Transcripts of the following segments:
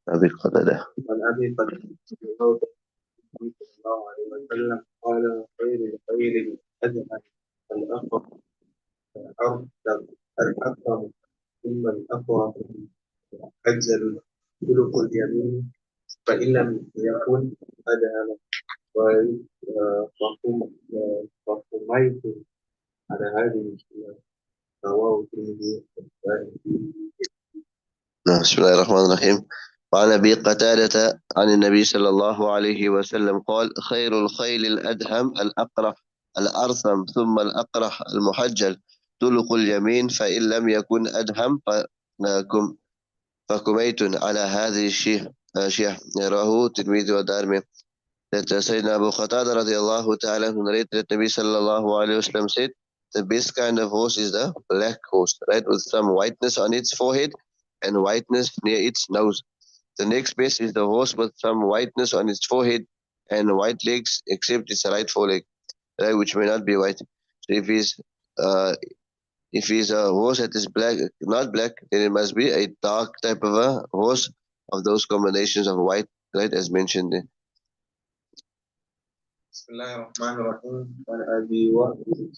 أبي قتادة عن أبي قتادة صلى الله عليه وسلم قال خير الخير الأدهى الأقرب الأكرم ثم الأقرب أجزل خلق اليمين فإن لم يكن أدهى فقميت على هذه رواه الترمذي. بسم الله الرحمن الرحيم. وعن أبي قتادة عن النبي صلى الله عليه وسلم قال خير الخيل الأدهم الأقرح الأرثم ثم الأقرح المحجل طلق اليمين فإن لم يكن أدهم فكميت على هذه الشيح رواه الترمذي والدارمي. That Sayyidina Abu Qatada radiallahu ta'ala narrated that Nabi sallallahu alayhi wa sallam said, the best kind of horse is the black horse, right, with some whiteness on its forehead and whiteness near its nose. The next best is the horse with some whiteness on its forehead and white legs except its right foreleg, right, which may not be white. So if he's a horse that is black, not black, then it must be a dark type of a horse of those combinations of white, right, as mentioned there. بسم الله الرحمن الرحيم. عن أبي وائل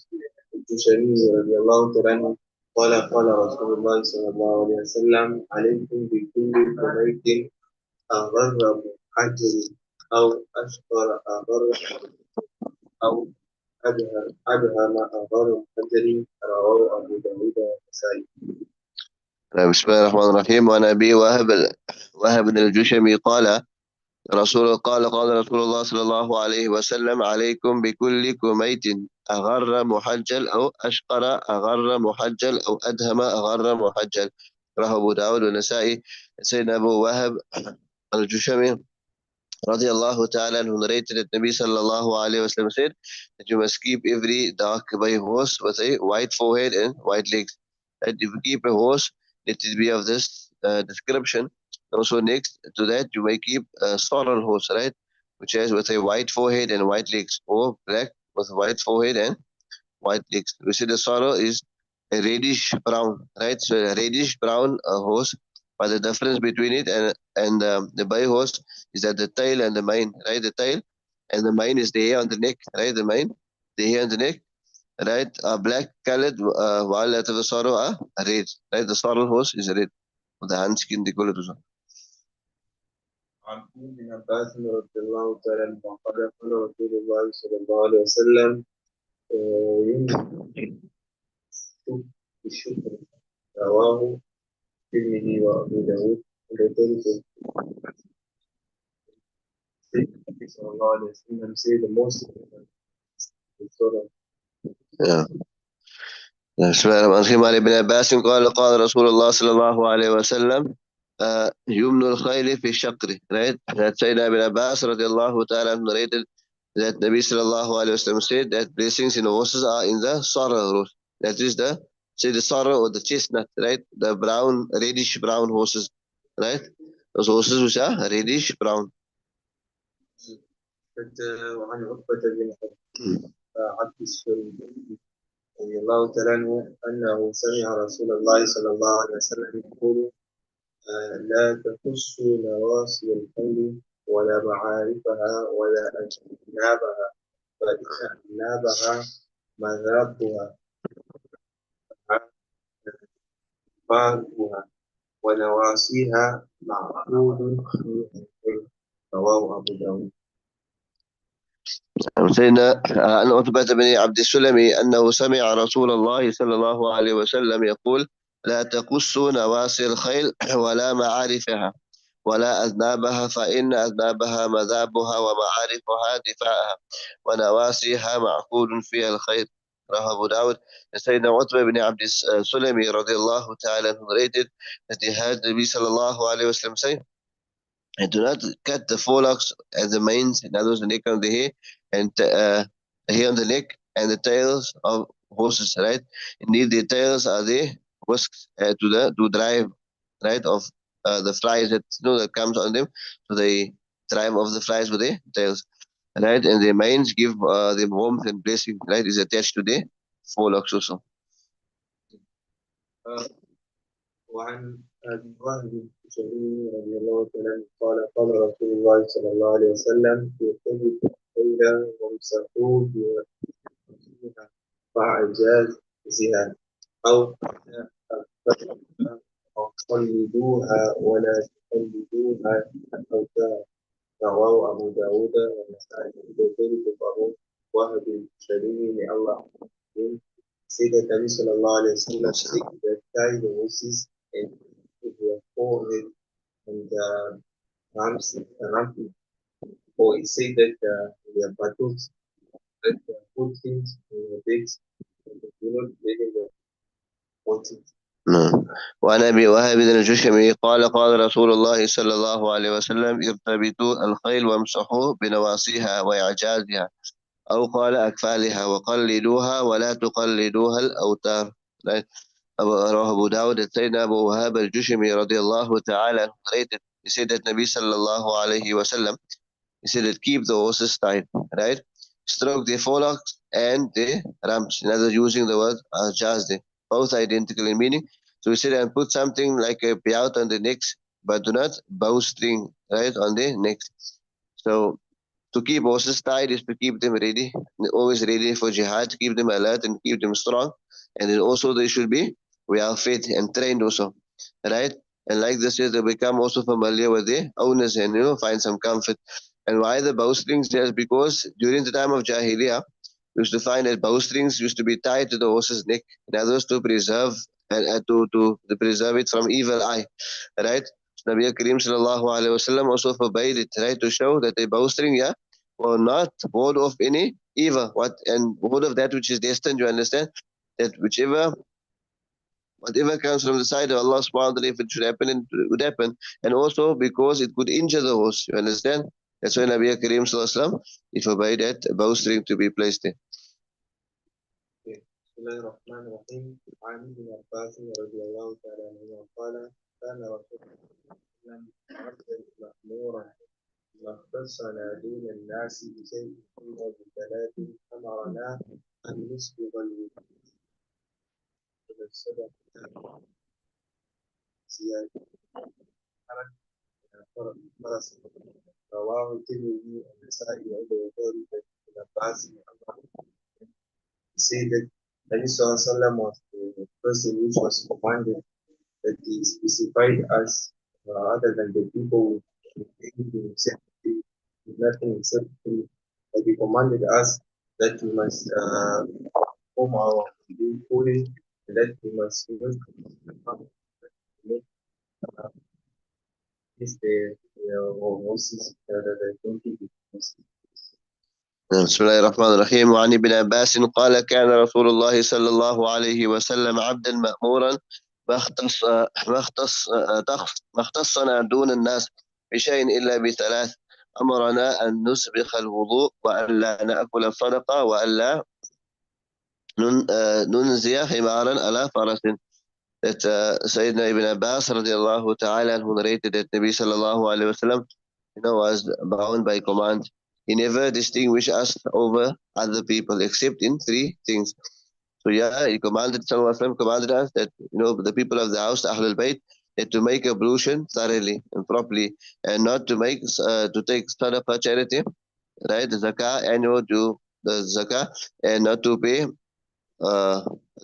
الجشني رضي الله تعالى عنه قال قال رسول الله صلى الله عليه وسلم عليكم بكل بيت أغر محجل أو أشقر أغر أو أدهم أغر محجل رواه أبو داود والنسائي. بسم الله الرحمن الرحيم. وعن أبي وهب الجشمي قال قال رسول الله صلى الله عليه وسلم عليكم بكل كميت أغر محجل أو أشقر أغر محجل أو أدهم أغر محجل رواه أبو داود والنسائي. سيدنا أبو وهب الجشمي radiallahu ta'ala anhu narrated that Nabi sallallahu alayhi wa sallam said that you must keep every dark bay horse with a white forehead and white legs. That if you keep a horse, let it be of this description. Also next to that, you may keep a sorrel horse, right, which has with a white forehead and white legs, or black with white forehead and white legs. We see the sorrel is a reddish brown, right? So a reddish brown horse. But the difference between it and the bay horse is that the tail and the mane, right? The tail and the mane is the hair on the neck, right? The mane, the hair on the neck, right? Are black colored, while that of the sorrel are red, right? The sorrel horse is red. The hand skin, they call it also. عن ابن عباس رضي الله تعالى عنه قال قال رسول الله صلى الله عليه وسلم بالشكر رواه الترمذي وأبو داود وذلك صلى الله عليه وسلم say the most Yeah. بسم الله الرحمن الرحيم. عن ابن عباس قال رسول الله صلى الله عليه وسلم يمن الخيل في الشقر, right? That Sayyidina Ibn Abbas radiallahu ta'ala narrated that Nabi sallallahu alayhi wa sallam said that blessings in horses are in the sorrel. That is the sorrel or the chestnut, right? The brown, reddish brown horses, right? Those horses which are reddish brown. وعن عقبة بن عبد الشريف رضي الله تعالى عنه أنه سمع رسول الله صلى الله عليه وسلم يقول لا تخصوا نواصي الخيل ولا معارفها ولا أجنابها فإن أجنابها مذابها فارها ونواصيها معقود رواه أبو داود. سيدنا عن عتبة بن عبد السلمي أنه سمع رسول الله صلى الله عليه وسلم يقول لا تقصوا نواصي الخيل ولا معارفها ولا أذنابها فإن أذنابها مذابها ومعارفها دفاعها ونواسيها معقود فيها الخير رواه أبو داود. سيدنا عتبة بن عبد السلمي رضي الله تعالى narrated that he heard Nabi sallallahu alayhi wa sallam say, and do not cut the forelocks and the manes, in other words, the neck of the hair, and the hair on the neck and the tails of horses, right? Indeed, the tails are the whisks to drive, right, of the flies that comes on them. So they drive off the flies with their tails, right? And the manes give them warmth and blessing, right? Is attached to the forelocks also. وعن أبي وهب الجميل رضي الله تعالى عنه قال قال رسول الله صلى الله عليه وسلم ارتبطوا الليل وامسكوا بوجهها وأعجازها أو فتحها أو قلدوها ولا تقلدوها الأوتار رواه أبو داود والنسائي بذلك فهو وهب الجليل الله said that Nabi sallallahu alayhi wa sallam take the tie the horses and put their forehead and ramp or it said that their buttocks that put things in the legs and do not let them put it. نعم. وعن أبي وهب الجشمي قال قال رسول الله صلى الله عليه وسلم ارتبطوا الخيل وامسحوا بنواصيها وإعجازها أو قال أكفالها وقلدوها ولا تقلدوها الأوتار. Right. رواه أبو داود. سيدنا أبو وهاب الجشمي رضي الله تعالى عنه narrated. He said that Nabi sallallahu alayhi wa sallam, he said that keep the horses tight, right? Stroke their forelocks and their rumps. In other words, using the word jazde, both identical in meaning. So he said, and put something like a payout on the necks, but do not bowstring, right, on the necks. So to keep horses tied is to keep them ready, always ready for jihad, to keep them alert and keep them strong. And then also they should be well fed and trained also, right? And like this, they become also familiar with their owners and find some comfort. And why the bowstrings? Just because during the time of Jahiliyyah, we used to find that bowstrings used to be tied to the horse's neck, in other words, to preserve and to preserve it from evil eye, right? So Nabi Kareem sallallahu alaihi wasallam also forbade it, right, to show that a bowstring, yeah, will not ward off any evil, what and ward of that which is destined. You understand that whatever comes from the side of Allah subhanahu wa ta'ala, if it should happen, it would happen. And also because it could injure the horse. You understand? That's why Nabi Kareem sallallahu alaihi wasallam, he forbade that bowstring to be placed there. بسم الله الرحمن الرحيم عن ابن عباس رضي الله تعالى عنه قال كان رسول الله صلى الله عليه وسلم عبدا مأمورا ما اختصنا دون الناس بشيء إلا بثلاث أمرنا أن نسبغ الوجوه الصدقة زيادة فرس رواه الترمذي والنسائي وأبو داود بن عباس say that Nabi Sallallahu Alaihi Wasallam was the person which was commanded that he specified us other than the people with anything except with nothing except food. That he commanded us that we must perform our cooling and that we must make this the horses the 20 horses. بسم الله الرحمن الرحيم. وعن ابن عباس قال كان رسول الله صلى الله عليه وسلم عبدا مأمورا ما اختصنا دون الناس بشيء إلا بثلاث. أمرنا أن نسبخ الوضوء وأن لا نأكل الصدقة وأن لا ننزي حمارا على فرس. That Sayyidina Ibn Abbas radiallahu ta'ala who narrated that Nabi sallallahu alayhi wasallam was bound by command. He never distinguished us over other people except in three things. So yeah, he commanded Sallallahu Alaihi Wasallam commanded us that the people of the house, Ahlul Bayt, that to make ablution thoroughly and properly, and not to make to take sadaqah charity, right? The zakah and do the zakah, and not to pay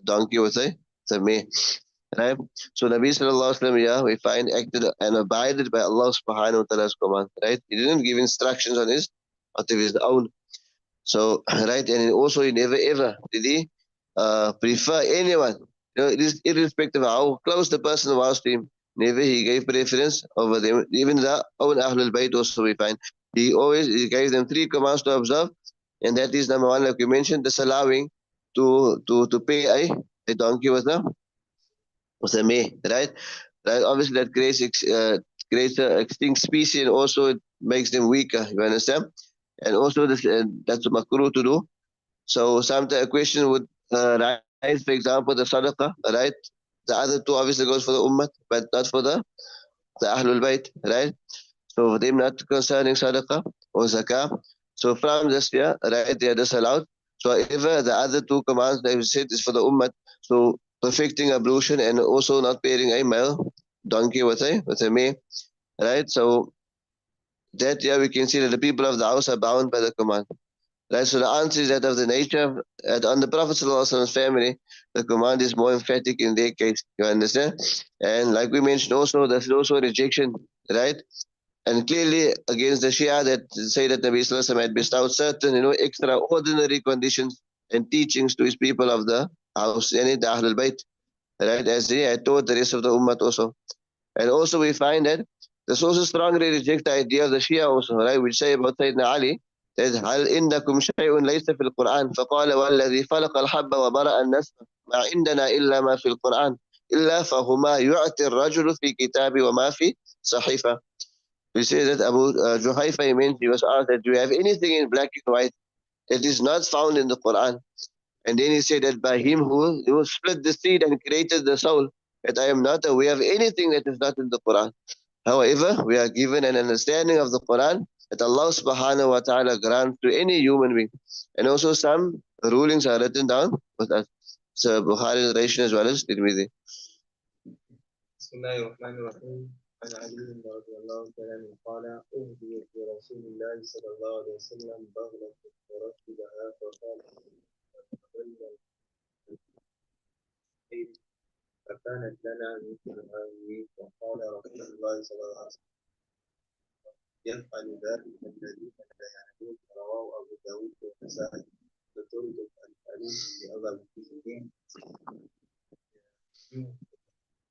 donkey with a me. Right? So Nabi Sallallahu Alaihi Wasallam, yeah, we find acted and abided by Allah Subhanahu wa Ta'ala's command, right? He didn't give instructions on out of his own. So, right, and also he never ever did he prefer anyone, it is irrespective of how close the person was to him. Never he gave preference over them. Even the own Ahlul Bayt also we find. He gave them three commands to observe, and that is number one, like we mentioned, disallowing to pay a donkey with a may, right? Right. Obviously, that creates an extinct species, and also it makes them weaker. You understand? And also, that's makruh to do. So, sometimes a question would rise, for example, the sadaqah, right? The other two obviously goes for the ummah, but not for the Ahlul Bayt, right? So, for them not concerning sadaqah or zakah. So, from this year, right, they are disallowed. So, however, the other two commands that we said is for the ummah. So, perfecting ablution, and also not pairing a male donkey with a male, right? So that, yeah, we can see that the people of the house are bound by the command. Right, so the answer is that of the nature on the Prophet ﷺ's family, the command is more emphatic in their case. You understand? And like we mentioned, also there's also a rejection, right? And clearly against the Shia that say that Nabi Sallallahu Alaihi Wasallam had bestowed certain, extraordinary conditions and teachings to his people of the house, yani the Ahlul Bayt, right? As he had taught the rest of the Ummah also. And also we find that the sources strongly reject the idea of the Shia also, right? Which say about Sayyidina Ali that هل عندكم شيء ليس في القرآن فقال والذي فلق الحب وبرأ النسل ما عندنا إلا ما في القرآن إلا فهما يعطي الرجل في كتاب وما في صحيفة. We say that Abu Juhayfa means he was asked that do you have anything in black and white that is not found in the Quran? And then he said that by him who split the seed and created the soul, that I am not aware of anything that is not in the Quran. However, we are given an understanding of the Quran that Allah subhanahu wa ta'ala grants to any human being. And also some rulings are written down with us. So Bukhari narration as well as Tirmidhi. بسم الله الرحمن الرحيم. عن علي رضي الله تعالى عنه قال أهديت لرسول الله صلى الله عليه وسلم بغلة فركبها فقال فكانت لنا مثل هذه فقال رسول الله صلى الله عليه وسلم يفعل ذلك الذين لا يعلمون رواه أبو داود والنسائي فترد الحديث بأغلب المسلمين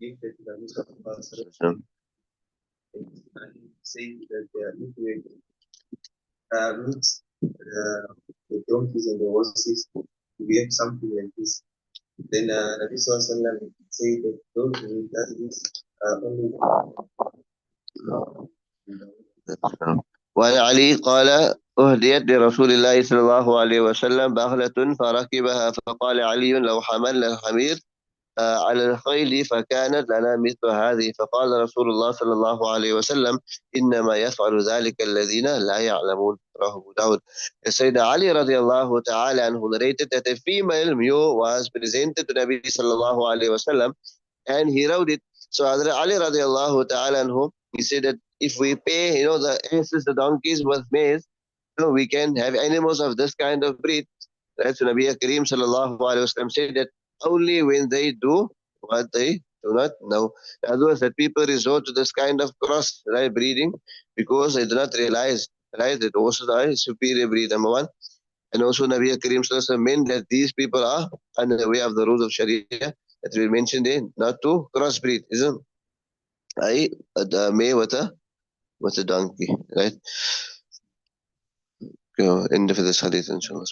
gifted to the Muslim person and say that they are liquid mix the donkeys and the horses to get something like this. Then Nabi Sallallahu Alaihi Wasallam say that those who does this only وعن علي قال أهديت لرسول الله صلى الله عليه وسلم بغلة فركبها فقال علي لو حملنا الحمير على الخيل فكانت لنا مثل هذه فقال رسول الله صلى الله عليه وسلم إنما يفعل ذلك الذين لا يعلمون رواه أبو داود. Sayyidina Ali radiallahu ta'ala anhu narrated that a female mule was presented to Nabi sallallahu alayhi wasallam and he rode it. So Hazrat Ali radiallahu ta'ala anhu, he said that if we pay, the asses, the donkeys with maize, we can have animals of this kind of breed. Right? So Nabi Kareem sallallahu alayhi wasallam said that only when they do what they do not know. In other words, that people resort to this kind of cross, right, breeding because they do not realize, right, that also are superior breed, number one. And also Nabi Kareem sallallahu alayhi wasallam meant that these people are unaware of the rules of Sharia that we mentioned in, not to crossbreed, isn't I the male with a donkey, right? Go end of this hadith, inshallah.